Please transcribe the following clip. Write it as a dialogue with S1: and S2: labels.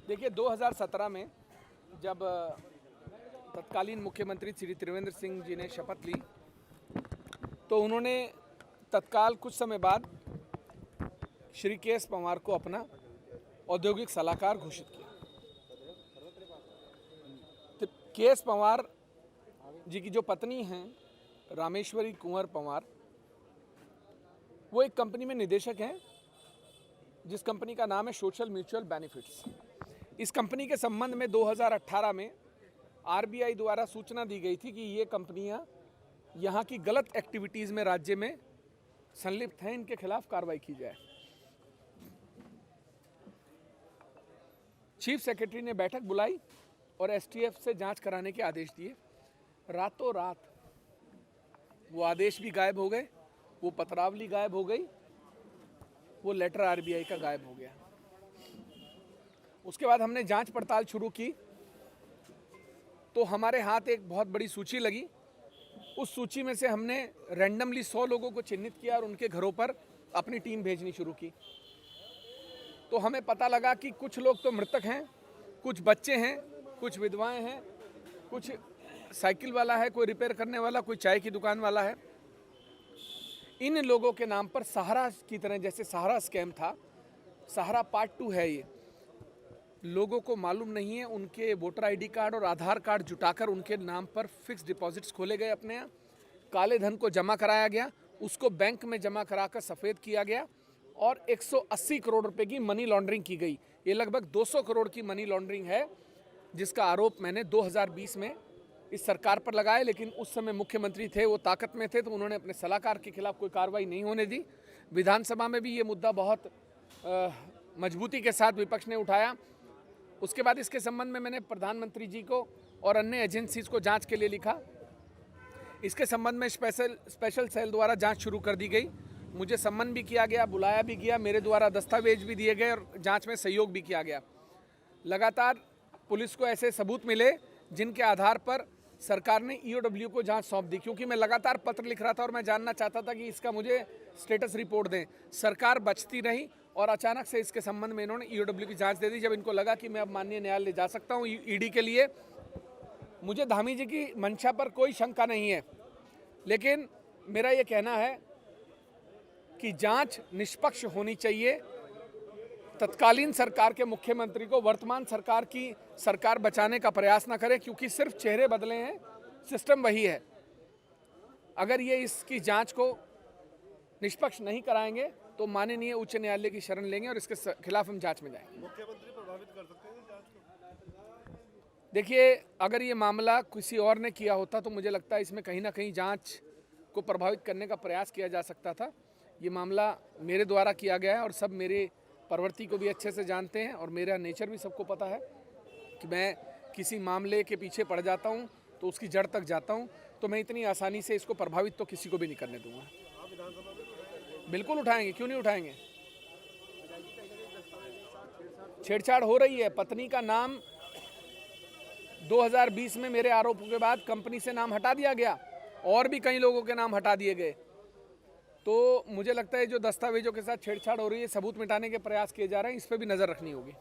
S1: देखिए 2017 में जब तत्कालीन मुख्यमंत्री श्री त्रिवेंद्र सिंह जी ने शपथ ली तो उन्होंने तत्काल कुछ समय बाद श्री के एस पंवार को अपना औद्योगिक सलाहकार घोषित किया। तो के एस पंवार जी की जो पत्नी हैं रामेश्वरी कुंवर पंवार, वो एक कंपनी में निदेशक हैं जिस कंपनी का नाम है सोशल म्यूचुअल बेनिफिट्स। इस कंपनी के संबंध में 2018 में आरबीआई द्वारा सूचना दी गई थी कि ये कंपनियां यहाँ की गलत एक्टिविटीज़ में राज्य में संलिप्त हैं, इनके खिलाफ कार्रवाई की जाए। चीफ सेक्रेटरी ने बैठक बुलाई और एसटीएफ से जांच कराने के आदेश दिए। रातों रात वो आदेश भी गायब हो गए, वो पत्रावली गायब हो गई, वो लेटर आरबीआई का गायब हो गया। उसके बाद हमने जांच पड़ताल शुरू की तो हमारे हाथ एक बहुत बड़ी सूची लगी। उस सूची में से हमने रैंडमली 100 लोगों को चिन्हित किया और उनके घरों पर अपनी टीम भेजनी शुरू की। तो हमें पता लगा कि कुछ लोग तो मृतक हैं, कुछ बच्चे हैं, कुछ विधवाएं हैं, कुछ साइकिल वाला है, कोई रिपेयर करने वाला, कोई चाय की दुकान वाला है। इन लोगों के नाम पर सहारा की तरह, जैसे सहारा स्कैम था, सहारा पार्ट 2 है। ये लोगों को मालूम नहीं है, उनके वोटर आईडी कार्ड और आधार कार्ड जुटाकर उनके नाम पर फिक्स डिपॉजिट्स खोले गए, अपने यहाँ काले धन को जमा कराया गया, उसको बैंक में जमा कराकर सफ़ेद किया गया और 180 करोड़ रुपए की मनी लॉन्ड्रिंग की गई। ये लगभग 200 करोड़ की मनी लॉन्ड्रिंग है, जिसका आरोप मैंने 2020 में इस सरकार पर लगाया। लेकिन उस समय मुख्यमंत्री थे, वो ताकत में थे, तो उन्होंने अपने सलाहकार के खिलाफ कोई कार्रवाई नहीं होने दी। विधानसभा में भी ये मुद्दा बहुत मजबूती के साथ विपक्ष ने उठाया। उसके बाद इसके संबंध में मैंने प्रधानमंत्री जी को और अन्य एजेंसीज को जांच के लिए लिखा। इसके संबंध में स्पेशल सेल द्वारा जांच शुरू कर दी गई। मुझे सम्मन भी किया गया, बुलाया भी गया, मेरे द्वारा दस्तावेज भी दिए गए और जांच में सहयोग भी किया गया। लगातार पुलिस को ऐसे सबूत मिले जिनके आधार पर सरकार ने ईओडब्ल्यू को जांच सौंप दी, क्योंकि मैं लगातार पत्र लिख रहा था और मैं जानना चाहता था कि इसका मुझे स्टेटस रिपोर्ट दें। सरकार बचती रही और अचानक से इसके संबंध में इन्होंने ईओडब्ल्यू की जांच दे दी। जब इनको लगा कि मैं अब माननीय न्यायालय जा सकता हूं ईडी के लिए, मुझे धामी जी की मंशा पर कोई शंका नहीं है, लेकिन मेरा ये कहना है कि जांच निष्पक्ष होनी चाहिए। तत्कालीन सरकार के मुख्यमंत्री को वर्तमान सरकार की सरकार बचाने का प्रयास न करे, क्योंकि सिर्फ चेहरे बदले हैं, सिस्टम वही है। अगर ये इसकी जांच को निष्पक्ष नहीं कराएंगे तो माननीय उच्च न्यायालय की शरण लेंगे और इसके खिलाफ हम जांच में जाएंगे।
S2: मुख्यमंत्री प्रभावित कर सकते हैं जांच को?
S1: देखिए, अगर ये मामला किसी और ने किया होता तो मुझे लगता है इसमें कहीं ना कहीं जांच को प्रभावित करने का प्रयास किया जा सकता था। ये मामला मेरे द्वारा किया गया है और सब मेरे प्रवृत्ति को भी अच्छे से जानते हैं और मेरा नेचर भी सबको पता है कि मैं किसी मामले के पीछे पड़ जाता हूं तो उसकी जड़ तक जाता हूं। तो मैं इतनी आसानी से इसको प्रभावित तो किसी को भी नहीं करने दूंगा।
S2: आप विधानसभा में
S1: बिल्कुल उठाएंगे, क्यों नहीं उठाएंगे। छेड़छाड़ हो रही है। पत्नी का नाम 2020 में मेरे आरोपों के बाद कंपनी से नाम हटा दिया गया और भी कई लोगों के नाम हटा दिए गए। तो मुझे लगता है जो दस्तावेजों के साथ छेड़छाड़ हो रही है, सबूत मिटाने के प्रयास किए जा रहे हैं, इस पर भी नज़र रखनी होगी।